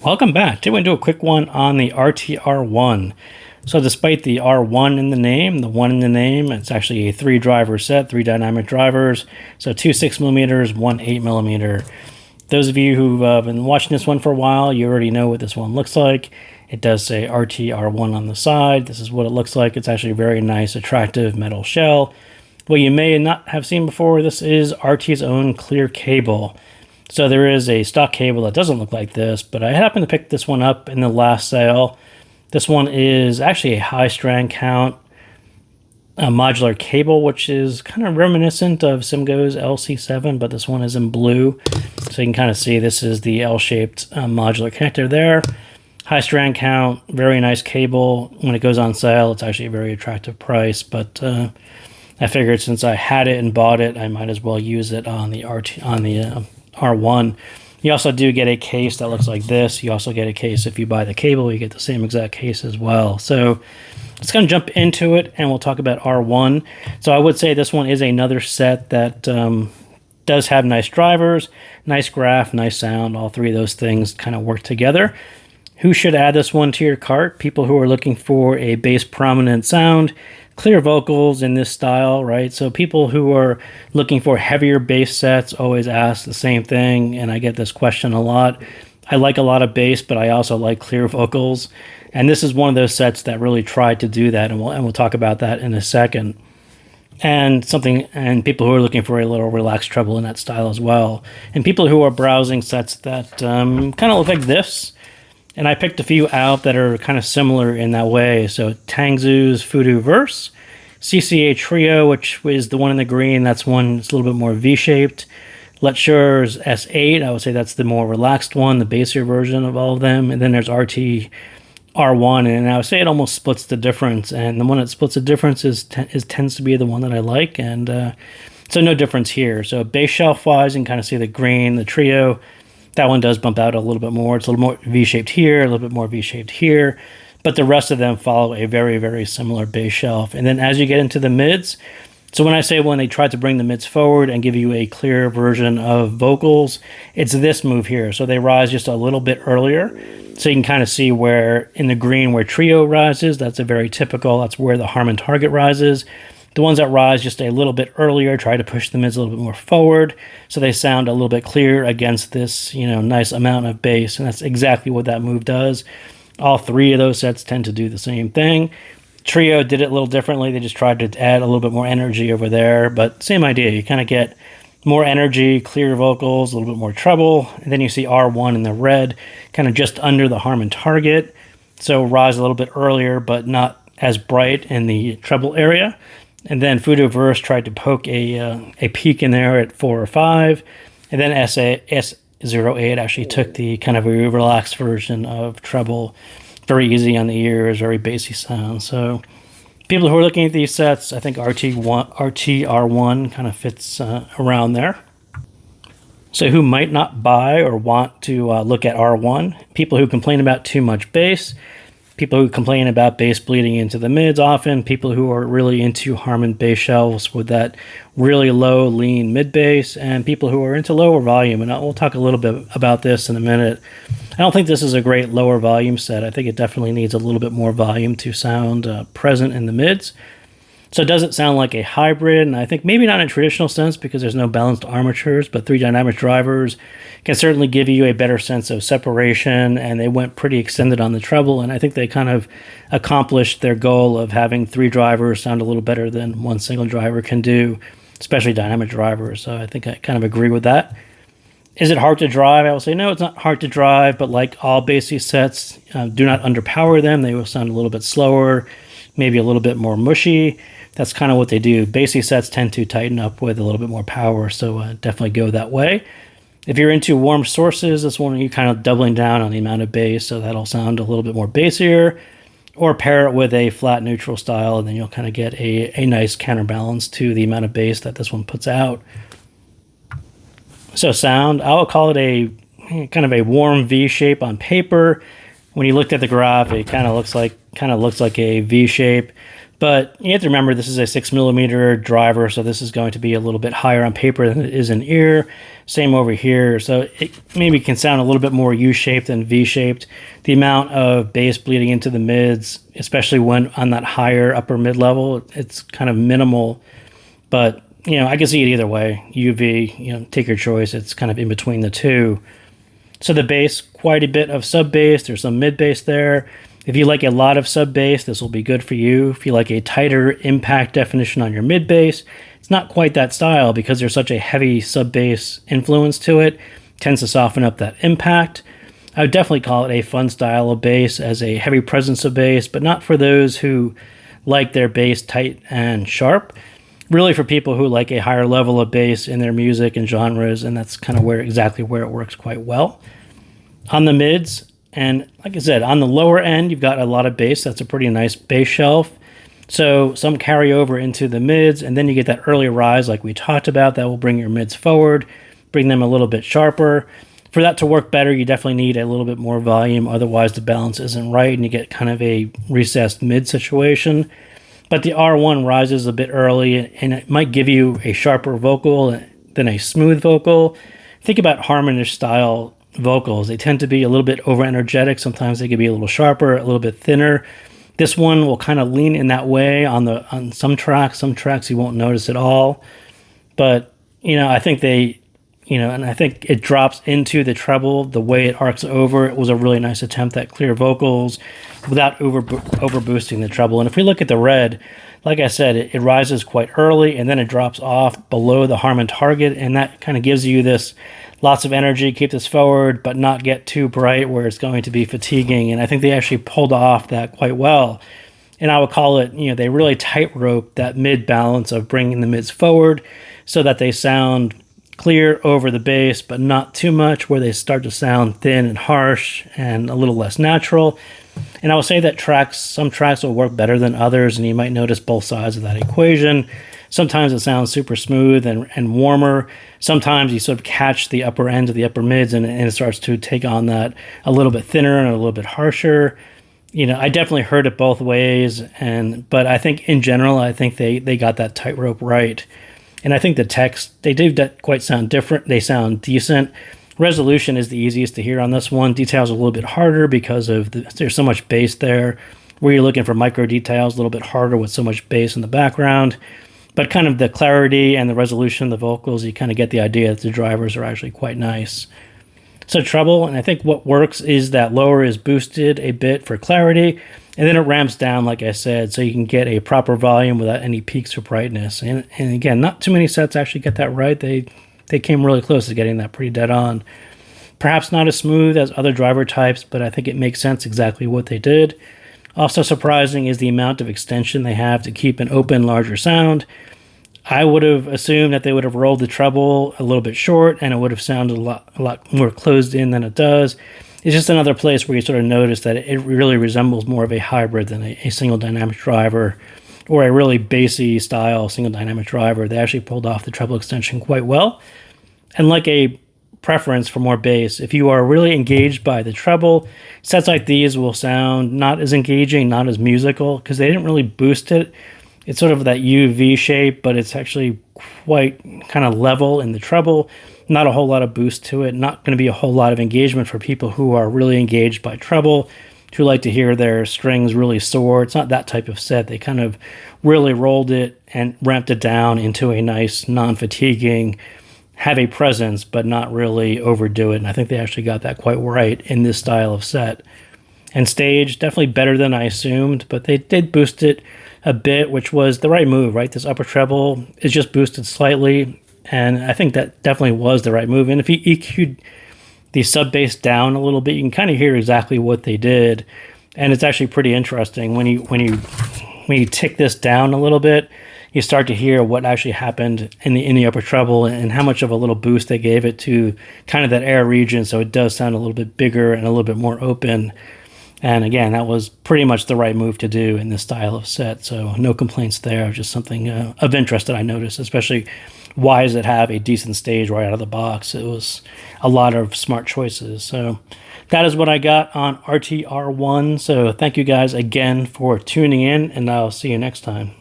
Welcome back. Today we're going to do a quick one on the ARTTI R1. So despite the R1 in the name, the 1 in the name, it's actually a 3-driver set, 3 dynamic drivers. So 2 6mm, 1 8mm. Those of you who've been watching this one for a while, you already know what this one looks like. It does say ARTTI R1 on the side. This is what it looks like. It's actually a very nice, attractive metal shell. What you may not have seen before, this is ARTTI's own clear cable. So there is a stock cable that doesn't look like this, but I happened to pick this one up in the last sale. This one is actually a high strand count modular cable, which is kind of reminiscent of Simco's LC7, but this one is in blue. So you can kind of see this is the L-shaped modular connector there. High strand count, very nice cable. When it goes on sale, it's actually a very attractive price, but I figured since I had it and bought it, I might as well use it on the R1. You also do get a case that looks like this. You also get a case if you buy the cable, you get the same exact case as well. So let's kind of jump into it and we'll talk about R1. So I would say this one is another set that does have nice drivers, nice graph, nice sound. All three of those things kind of work together. Who should add this one to your cart? People who are looking for a bass prominent sound, clear vocals in this style, right? So people who are looking for heavier bass sets always ask the same thing, and I get this question a lot. I like a lot of bass, but I also like clear vocals, and this is one of those sets that really tried to do that, and we'll talk about that in a second. And people who are looking for a little relaxed treble in that style as well, and people who are browsing sets that kind of look like this. And I picked a few out that are kind of similar in that way. So Tangzu's Voodoo Verse, CCA Trio, which is the one in the green. That's one that's a little bit more V-shaped. Letsur's S8, I would say that's the more relaxed one, the bassier version of all of them. And then there's ARTTI R1, and I would say it almost splits the difference. And the one that splits the difference tends to be the one that I like. And so no difference here. So bass shelf-wise, you can kind of see the green, the Trio. That one does bump out a little bit more. It's a little more V-shaped here, a little bit more V-shaped here. But the rest of them follow a very, very similar bass shelf. And then as you get into the mids, so when they try to bring the mids forward and give you a clear version of vocals, it's this move here. So they rise just a little bit earlier. So you can kind of see where in the green where Trio rises, that's a very typical, that's where the Harman target rises. The ones that rise just a little bit earlier try to push the mids a little bit more forward, so they sound a little bit clearer against this, nice amount of bass, and that's exactly what that move does. All three of those sets tend to do the same thing. Trio did it a little differently. They just tried to add a little bit more energy over there, but same idea. You kind of get more energy, clear vocals, a little bit more treble, and then you see R1 in the red, kind of just under the Harman target, so rise a little bit earlier, but not as bright in the treble area. And then Voodoo Verse tried to poke a peak in there at 4 or 5. And then S08 actually took the kind of a relaxed version of treble. Very easy on the ears, very bassy sound. So people who are looking at these sets, I think ARTTI R1 kind of fits around there. So who might not buy or want to look at R1? People who complain about too much bass. People who complain about bass bleeding into the mids often, people who are really into Harman bass shelves with that really low, lean mid bass, and people who are into lower volume. And we'll talk a little bit about this in a minute. I don't think this is a great lower volume set. I think it definitely needs a little bit more volume to sound present in the mids. So it doesn't sound like a hybrid, and I think maybe not in a traditional sense because there's no balanced armatures, but 3 dynamic drivers can certainly give you a better sense of separation, and they went pretty extended on the treble, and I think they kind of accomplished their goal of having 3 drivers sound a little better than 1 single driver can do, especially dynamic drivers. So I think I kind of agree with that. Is it hard to drive? I will say no, it's not hard to drive, but like all bassy sets, do not underpower them. They will sound a little bit slower, maybe a little bit more mushy. That's kind of what they do. Bassy sets tend to tighten up with a little bit more power, so definitely go that way. If you're into warm sources, this one you're kind of doubling down on the amount of bass, so that'll sound a little bit more bassier. Or pair it with a flat neutral style, and then you'll kind of get a nice counterbalance to the amount of bass that this one puts out. So sound, I would call it a kind of a warm V shape on paper. When you looked at the graph, it kind of looks like a V shape. But you have to remember this is a 6mm driver, so this is going to be a little bit higher on paper than it is in ear. Same over here, so it maybe can sound a little bit more U-shaped than V-shaped. The amount of bass bleeding into the mids, especially when on that higher upper mid level, it's kind of minimal. But I can see it either way. UV, take your choice. It's kind of in between the two. So the bass, quite a bit of sub bass. There's some mid bass there. If you like a lot of sub bass, this will be good for you. If you like a tighter impact definition on your mid bass, it's not quite that style because there's such a heavy sub bass influence to it. It tends to soften up that impact. I would definitely call it a fun style of bass as a heavy presence of bass, but not for those who like their bass tight and sharp. Really for people who like a higher level of bass in their music and genres, and that's kind of exactly where it works quite well. On the mids, and like I said, on the lower end, you've got a lot of bass. That's a pretty nice bass shelf. So some carry over into the mids, and then you get that early rise like we talked about. That will bring your mids forward, bring them a little bit sharper. For that to work better, you definitely need a little bit more volume. Otherwise, the balance isn't right, and you get kind of a recessed mid situation. But the R1 rises a bit early, and it might give you a sharper vocal than a smooth vocal. Think about harmonish style vocals. They tend to be a little bit over energetic. Sometimes they can be a little sharper, a little bit thinner. This one will kind of lean in that way on some tracks. Some tracks you won't notice at all. But I think and I think it drops into the treble the way it arcs over. It was a really nice attempt at clear vocals without over boosting the treble. And if we look at the red, like I said, it rises quite early and then it drops off below the Harman target, and that kind of gives you this lots of energy, keep this forward, but not get too bright where it's going to be fatiguing. And I think they actually pulled off that quite well. And I would call it, they really tightrope that mid balance of bringing the mids forward so that they sound clear over the bass, but not too much where they start to sound thin and harsh and a little less natural. And I will say that some tracks will work better than others, and you might notice both sides of that equation. Sometimes it sounds super smooth and warmer. Sometimes you sort of catch the upper end of the upper mids and it starts to take on that a little bit thinner and a little bit harsher. I definitely heard it both ways, but I think in general, I think they got that tightrope right. And I think the text, they did quite sound different. They sound decent. Resolution is the easiest to hear on this one. Details a little bit harder because there's so much bass there. Where you're looking for micro details, a little bit harder with so much bass in the background. But kind of the clarity and the resolution of the vocals, you kind of get the idea that the drivers are actually quite nice. So treble, and I think what works is that lower is boosted a bit for clarity, and then it ramps down, like I said, so you can get a proper volume without any peaks or brightness. And again, not too many sets actually get that right. They came really close to getting that pretty dead on. Perhaps not as smooth as other driver types, but I think it makes sense exactly what they did. Also surprising is the amount of extension they have to keep an open, larger sound. I would have assumed that they would have rolled the treble a little bit short and it would have sounded a lot more closed in than it does. It's just another place where you sort of notice that it really resembles more of a hybrid than a single dynamic driver or a really bassy style single dynamic driver. They actually pulled off the treble extension quite well. And like a preference for more bass, if you are really engaged by the treble, sets like these will sound not as engaging, not as musical, because they didn't really boost it. It's sort of that UV shape, but it's actually quite kind of level in the treble. Not a whole lot of boost to it. Not going to be a whole lot of engagement for people who are really engaged by treble, who like to hear their strings really soar. It's not that type of set. They kind of really rolled it and ramped it down into a nice, non-fatiguing, have a presence, but not really overdo it. And I think they actually got that quite right in this style of set. And stage, definitely better than I assumed, but they did boost it a bit, which was the right move, right? This upper treble is just boosted slightly, and I think that definitely was the right move. And if you EQ'd the sub bass down a little bit, you can kind of hear exactly what they did, and it's actually pretty interesting when you tick this down a little bit. You start to hear what actually happened in the upper treble and how much of a little boost they gave it to kind of that air region, so it does sound a little bit bigger and a little bit more open. And again, that was pretty much the right move to do in this style of set, so no complaints there. Just something of interest that I noticed, especially why does it have a decent stage right out of the box? It was a lot of smart choices. So that is what I got on ARTTI R1. So thank you guys again for tuning in, and I'll see you next time.